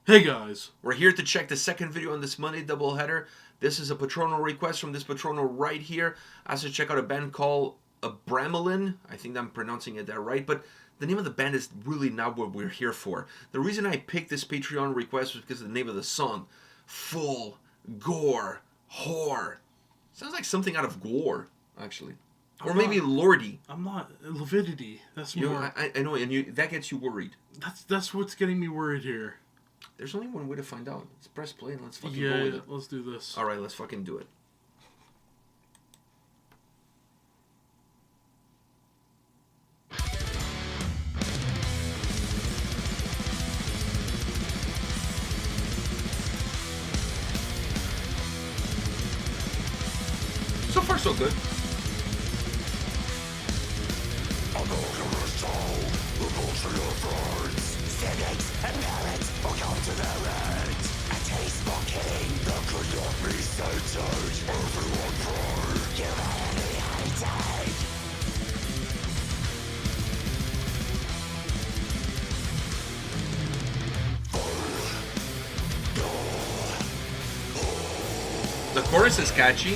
Hey guys! We're here to check the second video on this Monday doubleheader. This is a Patrono request from this Patrono right here. Asked to check out a band called Abramelin. I think I'm pronouncing it that right, but the name of the band is really not what we're here for. The reason I picked this Patreon request was because of the name of the song. Full, Gore, Whore. Sounds like something out of Gore, actually. Or maybe Lordy. I'm not. Lividity. That's more. I know, and that gets you worried. That's what's getting me worried here. There's only one way to find out. Let's press play and let's fucking go with it. Let's do this. Alright, let's fucking do it. So far, so good. The chorus is catchy.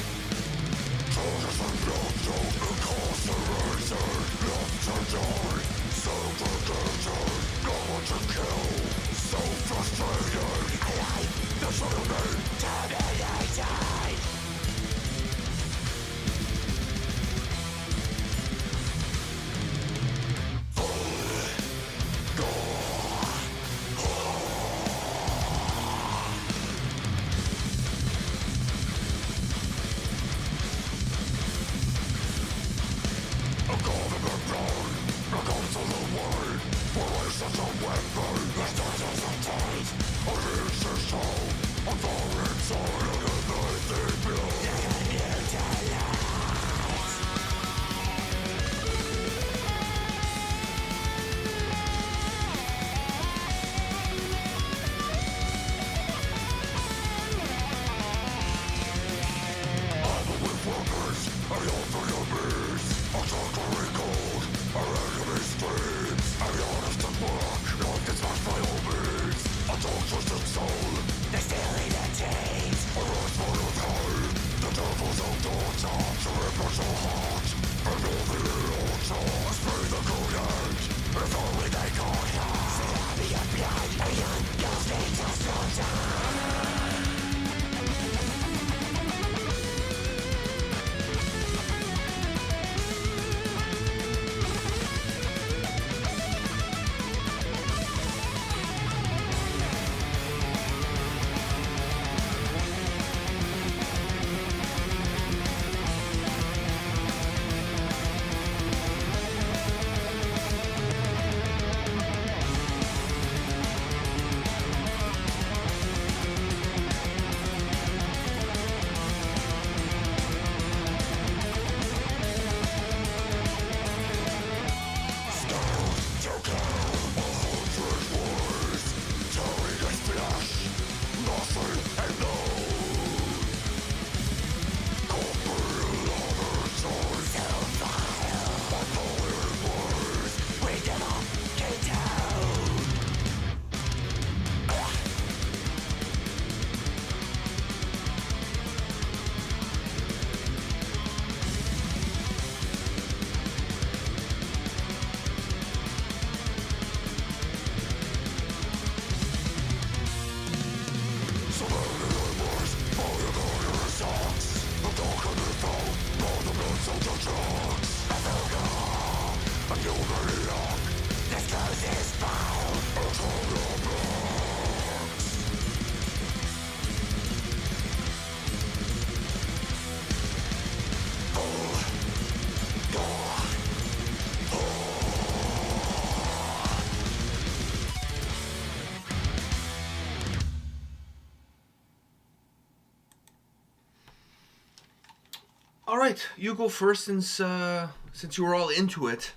All right, you go first since you were all into it.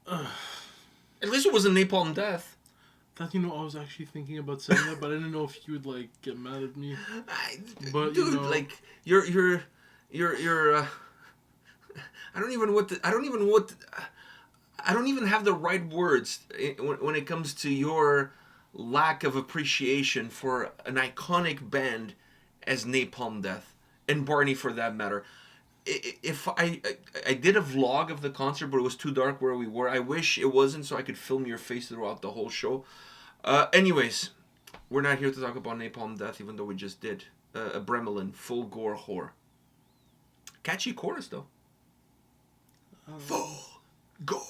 At least it wasn't Napalm Death. I was actually thinking about saying that, but I didn't know if you would get mad at me. But dude, you're I don't even I don't even have the right words when it comes to your lack of appreciation for an iconic band as Napalm Death and Barney for that matter. If I did a vlog of the concert, but it was too dark where we were. I wish it wasn't, so I could film your face throughout the whole show. Anyways, we're not here to talk about Napalm Death, even though we just did. Abramelin, full gore whore. Catchy chorus though. Full gore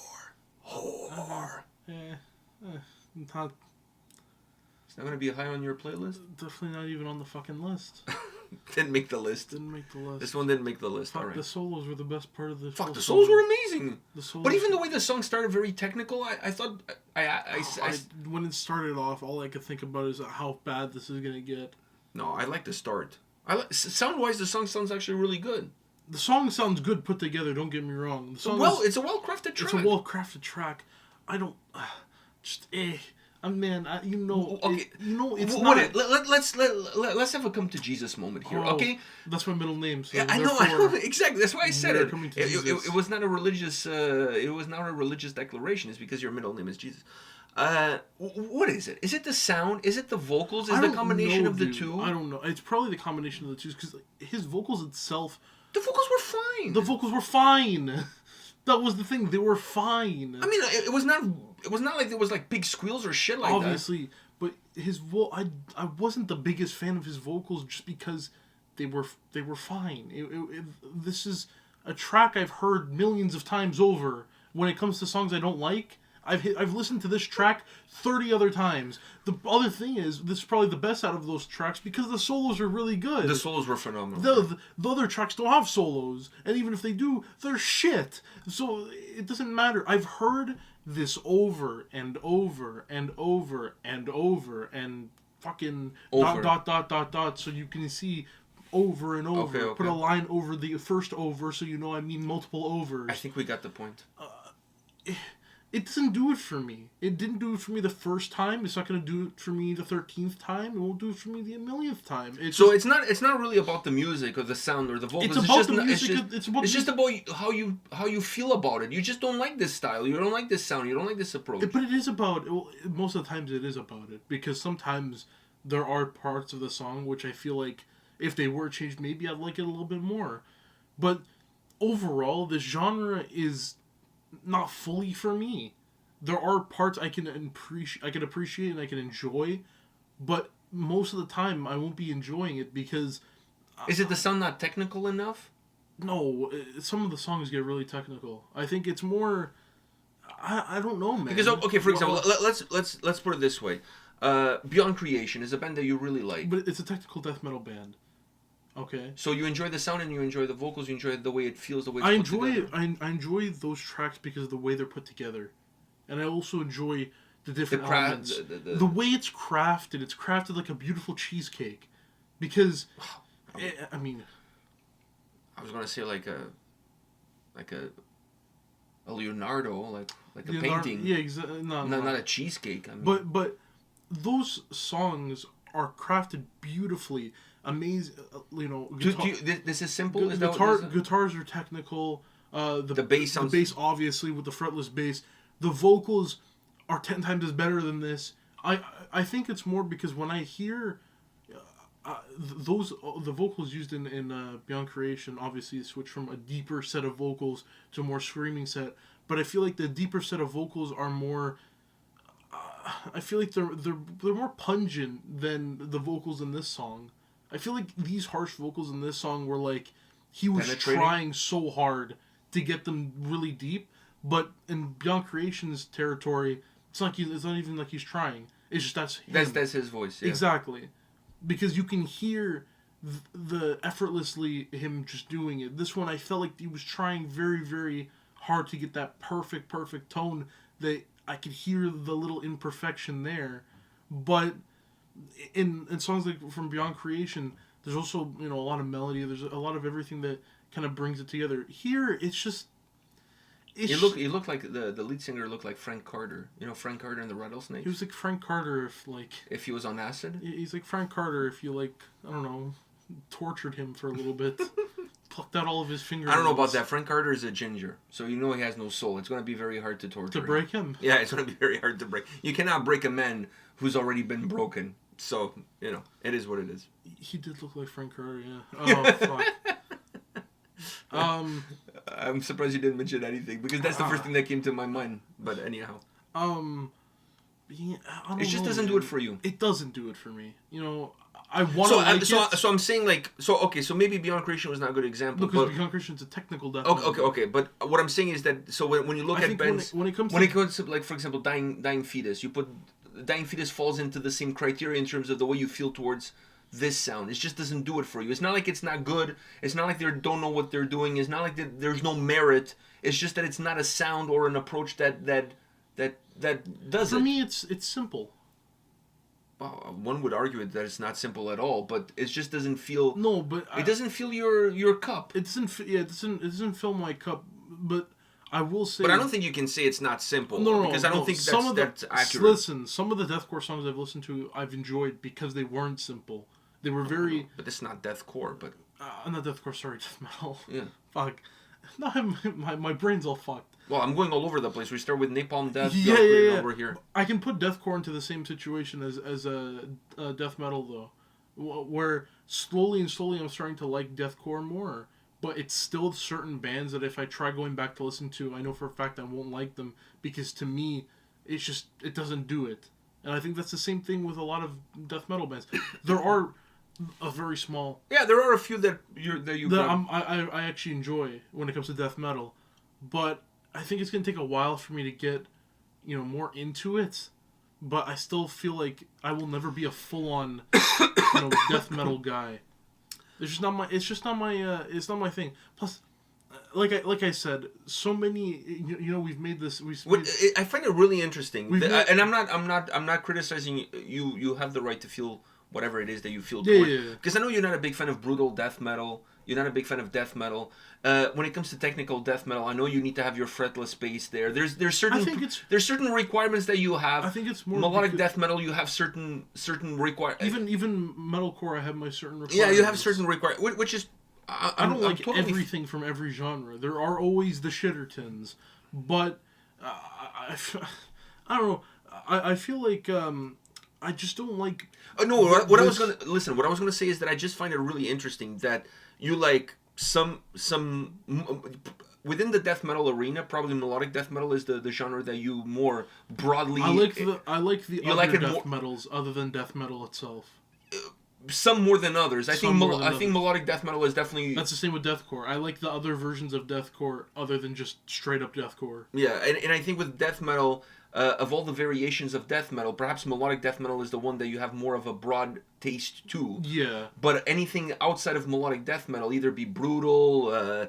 whore. Not, It's not gonna be high on your playlist. definitely not even on the fucking list. Didn't make the list. Didn't make the list. This one didn't make the list. Fuck, All right. the solos were the best part of the. Fuck, whole the song. solos were amazing. The solos, But even the way the song started, very technical. I thought when it started off, all I could think about is how bad this is gonna get. No, I like the start. Sound-wise, the song sounds actually really good. The song sounds good put together. Don't get me wrong. The song It's a well-crafted track. It's a well-crafted track. I don't man. Okay. It's What not. let's have a come to Jesus moment here. Oh, okay. That's my middle name. So Yeah, I know exactly. That's why I said it. Coming to Jesus. It was not a religious. It was not a religious declaration. It's because your middle name is Jesus. What is it? Is it the sound? Is it the vocals? Is it the combination of the two? I don't know. It's probably the combination of the two because his vocals itself. The vocals were fine. The vocals were fine. That was the thing. They were fine. I mean, it was not. It was not like there was like big squeals or shit like Obviously, but his I wasn't the biggest fan of his vocals just because they were fine. This is a track I've heard millions of times over. When it comes to songs I don't like, I've listened to this track 30 other times. The other thing is, this is probably the best out of those tracks because the solos are really good. The solos were phenomenal. The other tracks don't have solos, and even if they do, they're shit. So it doesn't matter. I've heard this over and over and over and over and fucking over. dot so you can see over and over. Okay. Put a line over the first over so you know I mean multiple overs. I think we got the point. It doesn't do it for me. It didn't do it for me the first time. It's not going to do it for me the 13th time. It won't do it for me the millionth time. It's not really about the music or the sound or the vocals. It's about the music. It's just about how you feel about it. You just don't like this style. You don't like this sound. You don't like this approach. But it is about. Most of the times it is about it because sometimes there are parts of the song which I feel like if they were changed, maybe I'd like it a little bit more. But overall, this genre is not fully for me. There are parts I can appreciate and I can enjoy, but most of the time I won't be enjoying it because. Is it the sound not technical enough? No, some of the songs get really technical. I think it's more. I don't know, man. Because okay, for example, let's put it this way: Beyond Creation is a band that you really like, but it's a technical death metal band. Okay. So you enjoy the sound and you enjoy the vocals. You enjoy the way it feels, the way it's put together. I enjoy those tracks because of the way they're put together, and I also enjoy the different elements. The way it's crafted. It's crafted like a beautiful cheesecake, because, I mean. I was gonna say like a Leonardo, like a painting. Yeah, exactly. Not a cheesecake. I mean. But those songs are crafted beautifully. Amazing, this is simple. Guitars are technical. The bass obviously with the fretless bass. The vocals are 10 times better than this. I think it's more because when I hear the vocals used in Beyond Creation, obviously switch from a deeper set of vocals to a more screaming set. But I feel like the deeper set of vocals are more. I feel like they're more pungent than the vocals in this song. I feel like these harsh vocals in this song were like he was trying so hard to get them really deep, but in Beyond Creation's territory, it's not even like he's trying. It's just that's his voice. Yeah. Exactly, because you can hear the effortlessly him just doing it. This one I felt like he was trying very, very hard to get that perfect tone that I could hear the little imperfection there, but. In songs like from Beyond Creation, there's also a lot of melody. There's a lot of everything that kind of brings it together. Here, it's just. He looked like the lead singer looked like Frank Carter. You know Frank Carter and the Rattlesnakes. He was like Frank Carter if he was on acid. He's like Frank Carter if you I don't know, tortured him for a little bit, plucked out all of his fingers. I don't know about that. Frank Carter is a ginger, so you know he has no soul. It's going to be very hard to torture. To break him? Yeah, it's going to be very hard to break. You cannot break a man who's already been broken. So, you know, it is what it is. He did look like Frank Carter, yeah. Oh, fuck. I'm surprised you didn't mention anything, because that's the first thing that came to my mind. But anyhow. Yeah, I don't it just know, doesn't man. do it for you. It doesn't do it for me. You know, I want to like it. So I'm saying, like, so maybe Beyond Creation was not a good example. Because Beyond Creation is a technical death Okay. But what I'm saying is that, so when you look at Ben's... When it comes to, like, for example, dying fetus, you put... Dying fetus falls into the same criteria in terms of the way you feel towards this sound. It just doesn't do it for you. It's not like it's not good. It's not like they don't know what they're doing. It's not like there's no merit. It's just that it's not a sound or an approach that does it. For me, it's simple. Well, one would argue that it's not simple at all, but it just doesn't feel. No, but it doesn't fill your cup. It doesn't fill my cup. But I will say. But I don't think you can say it's not simple. No, because I don't think that's accurate. Listen, some of the deathcore songs I've listened to, I've enjoyed because they weren't simple. They were very. But this is not deathcore, but. Not deathcore. Sorry, death metal. Yeah. Fuck. No, my brain's all fucked. Well, I'm going all over the place. We start with Napalm Death. Yeah. Over here. I can put deathcore into the same situation as death metal though, where slowly I'm starting to like deathcore more. But it's still certain bands that if I try going back to listen to, I know for a fact I won't like them because to me, it doesn't do it. And I think that's the same thing with a lot of death metal bands. There are a very small. Yeah, there are a few that I actually enjoy when it comes to death metal, but I think it's gonna take a while for me to get, more into it. But I still feel like I will never be a full on, death metal guy. It's just not my. It's not my thing. Plus, like I said, so many. We've made this. I find it really interesting, and I'm not criticizing you. You have the right to feel whatever it is that you feel towards. Because I know you're not a big fan of brutal death metal. You're not a big fan of death metal. When it comes to technical death metal, I know you need to have your fretless bass there. There's certain requirements that you have. I think it's more melodic death metal. You have certain requirements. Even metalcore, I have my certain requirements. Yeah, you have certain requirements, which is I don't like totally everything from every genre. There are always the shittertons, but I don't know. I feel like I just don't like. No, what I was gonna say is that I just find it really interesting that you like some within the death metal arena. Probably melodic death metal is the genre that you more broadly. I like the other death metals other than death metal itself. Some more than others. I think melodic death metal is definitely. That's the same with deathcore. I like the other versions of deathcore other than just straight up deathcore. Yeah, and I think with death metal, of all the variations of death metal, perhaps melodic death metal is the one that you have more of a broad taste to. Yeah. But anything outside of melodic death metal, either be brutal,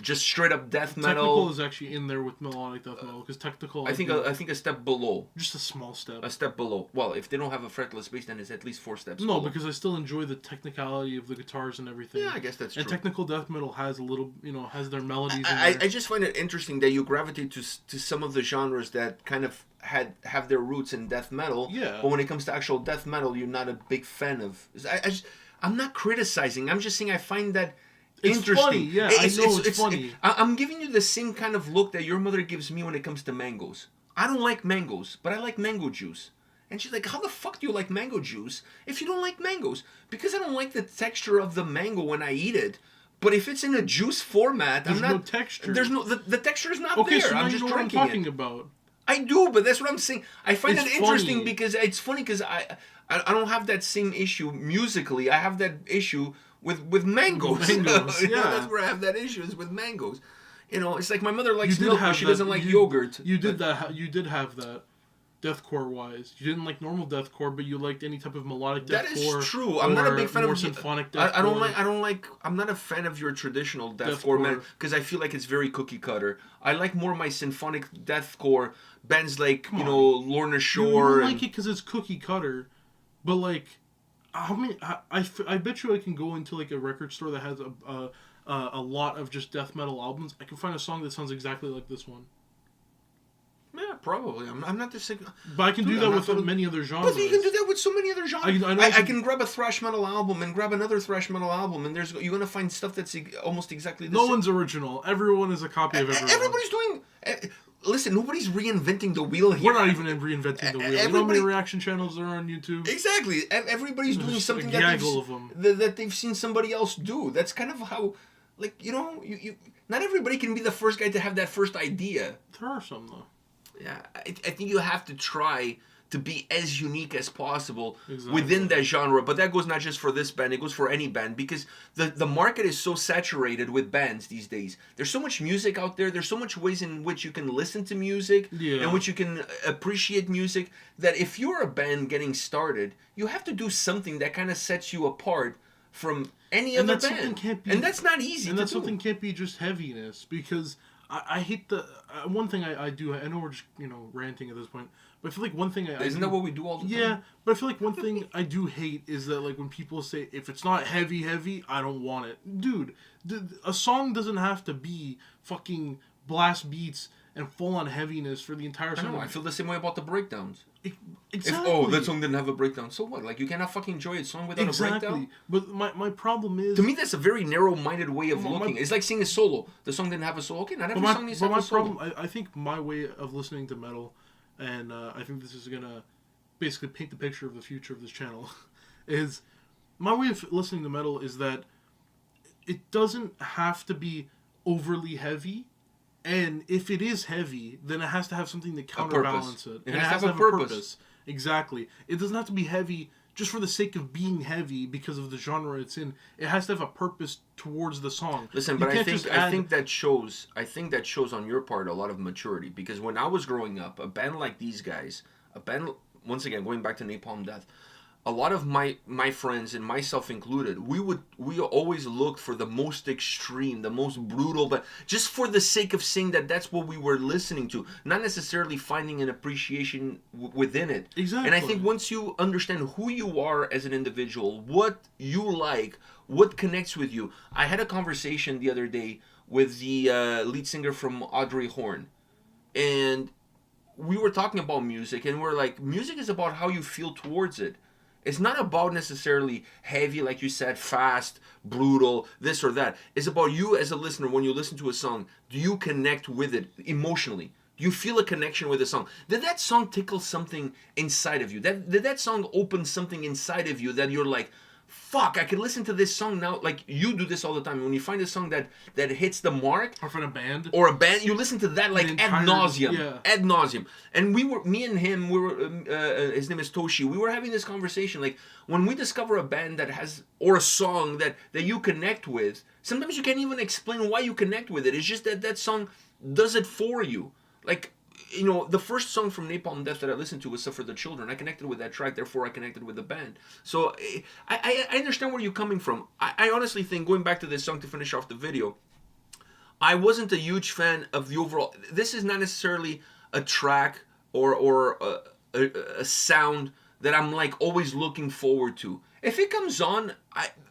just straight up death metal. Technical is actually in there with melodic death metal because technical. I think a step below. Just a small step. A step below. Well, if they don't have a fretless bass, then it's at least 4 steps. No, below. Because I still enjoy the technicality of the guitars and everything. Yeah, I guess that's true. And technical death metal has a little, has their melodies. I just find it interesting that you gravitate to some of the genres that kind of have their roots in death metal. Yeah. But when it comes to actual death metal, you're not a big fan of. I'm not criticizing. I'm just saying I find that interesting. Funny. Yeah, I know it's funny. I'm giving you the same kind of look that your mother gives me when it comes to mangoes. I don't like mangoes, but I like mango juice. And she's like, how the fuck do you like mango juice if you don't like mangoes? Because I don't like the texture of the mango when I eat it. But if it's in a juice format, there's no texture. There's no the texture is not there. So now I'm just you know drinking what I'm talking it. About. I do, but that's what I'm saying. I find it interesting funny. because it's funny because I don't have that same issue musically. I have that issue with mangoes. Mangoes, yeah. That's where I have that issue is with mangoes. It's like my mother likes milk, but she doesn't like yogurt. You did have that. Deathcore wise, you didn't like normal deathcore, but you liked any type of melodic deathcore. That is true. I'm not a big fan of symphonic deathcore. I don't like. I'm not a fan of your traditional deathcore, man, because I feel like it's very cookie cutter. I like more my symphonic deathcore bands like Lorna Shore. You like it because it's cookie cutter, but like, how many? I bet you I can go into like a record store that has a lot of just death metal albums. I can find a song that sounds exactly like this one. Yeah. probably. I'm not the But I can do that with many other genres. But you can do that with so many other genres. I can grab a thrash metal album and grab another thrash metal album, and you're gonna find stuff that's almost exactly the same. No one's original. Everyone is a copy of everyone. Everybody's doing. Listen, nobody's reinventing the wheel here. We're not even reinventing the wheel. You know how many reaction channels there are on YouTube? Exactly. Everybody's doing something that they've seen somebody else do. That's kind of how, like, you know, you not everybody can be the first guy to have that first idea. There are some, though. Yeah, I think you have to try to be as unique as possible within that genre. But that goes not just for this band, it goes for any band, because the market is so saturated with bands these days. There's so much music out there, there's so much ways in which you can listen to music, in which you can appreciate music, that if you're a band getting started, you have to do something that kind of sets you apart from any other band. And that's not easy and that something can't be just heaviness, because I hate the... one thing I do... I know we're just, ranting at this point, but I feel like one thing Isn't that what we do all the time? Yeah, but I feel like one thing I do hate is that, like, when people say, if it's not heavy, I don't want it. Dude, a song doesn't have to be fucking blast beats and full-on heaviness for the entire song. I know, I feel the same way about the breakdowns. Exactly. That song didn't have a breakdown. So what? Like, you cannot fucking enjoy a song without a breakdown? But my problem is... To me, that's a very narrow-minded way of looking. It's like singing a solo. The song didn't have a solo. Okay, not every song needs to have a solo. Problem, I think my way of listening to metal, and I think this is going to basically paint the picture of the future of this channel, is... My way of listening to metal is that it doesn't have to be overly heavy. And if it is heavy, then it has to have something to counterbalance it. It has to have a purpose. Exactly. It doesn't have to be heavy just for the sake of being heavy because of the genre it's in. It has to have a purpose towards the song. Listen, but I think that shows on your part a lot of maturity, because when I was growing up, a band like these guys, once again going back to Napalm Death, a lot of my friends and myself included, we always looked for the most extreme, the most brutal, but just for the sake of saying that that's what we were listening to, not necessarily finding an appreciation within it. Exactly. And I think once you understand who you are as an individual, what you like, what connects with you. I had a conversation the other day with the lead singer from Audrey Horne, and we were talking about music, and we're like, music is about how you feel towards it. It's not about necessarily heavy, like you said, fast, brutal, this or that. It's about you as a listener. When you listen to a song, do you connect with it emotionally? Do you feel a connection with the song? Did that song tickle something inside of you? Did that song open something inside of you that you're like, fuck, I could listen to this song now. Like, you do this all the time. When you find a song that hits the mark. Or from a band. You listen to that like ad nauseum. Yeah. Ad nauseum. And me and him, his name is Toshi, we were having this conversation. Like, when we discover a band that has, or a song that you connect with, sometimes you can't even explain why you connect with it. It's just that song does it for you. Like, the first song from Napalm Death that I listened to was Suffer the Children. I connected with that track, therefore I connected with the band. So I understand where you're coming from. I honestly think, going back to this song to finish off the video, I wasn't a huge fan of the overall... This is not necessarily a track or a sound that I'm like always looking forward to. If it comes on,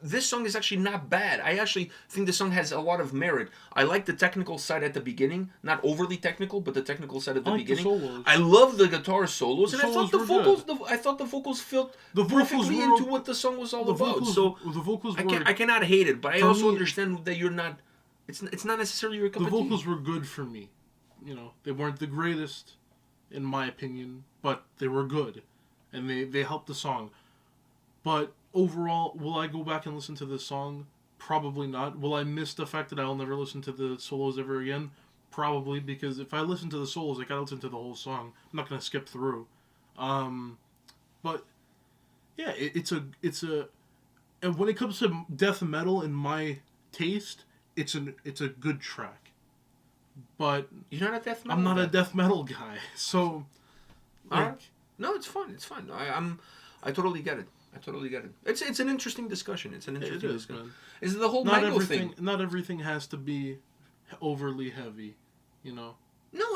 this song is actually not bad. I actually think the song has a lot of merit. I like the technical side at the beginning. Not overly technical, but the technical side at the beginning. The solos. I love the guitar solos, and I thought the vocals fit perfectly into what the song was all about. So the vocals I cannot hate it, but I also understand that you're not... It's not necessarily your cup of tea. The vocals were good for me. They weren't the greatest, in my opinion, but they were good. And they helped the song. But overall, will I go back and listen to this song? Probably not. Will I miss the fact that I'll never listen to the solos ever again? Probably, because if I listen to the solos, I gotta listen to the whole song. I'm not gonna skip through. But yeah, it's a. And when it comes to death metal, in my taste, it's a good track. But you're not a death metal. I'm not a death metal guy, so. No, it's fun. It's fun. I totally get it. It's an interesting discussion. It's Man. Is the whole Mango thing? Not everything has to be overly heavy, No,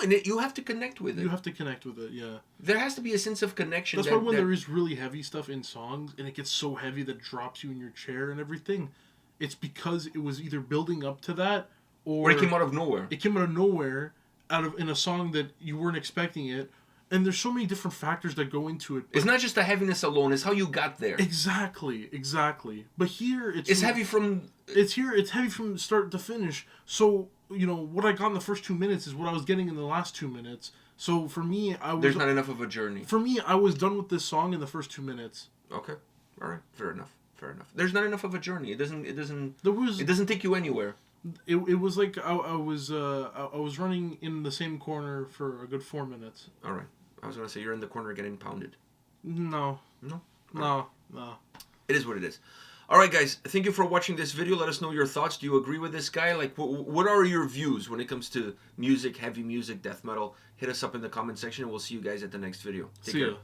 and you have to connect with it. You have to connect with it, yeah. There has to be a sense of connection. That's why when there is really heavy stuff in songs, and it gets so heavy that drops you in your chair and everything, it's because it was either building up to that, or it came out of nowhere. It came out of nowhere, in a song that you weren't expecting it. And there's so many different factors that go into it. It's not just the heaviness alone; it's how you got there. Exactly. But here it's heavy from. It's heavy from start to finish. So what I got in the first 2 minutes is what I was getting in the last 2 minutes. So for me, there's not enough of a journey. For me, I was done with this song in the first 2 minutes. Okay, all right, fair enough. There's not enough of a journey. It doesn't take you anywhere. It was like I was running in the same corner for a good 4 minutes. All right. I was going to say, you're in the corner getting pounded. No. It is what it is. All right, guys. Thank you for watching this video. Let us know your thoughts. Do you agree with this guy? Like, what are your views when it comes to music, heavy music, death metal? Hit us up in the comment section, and we'll see you guys at the next video. Take care.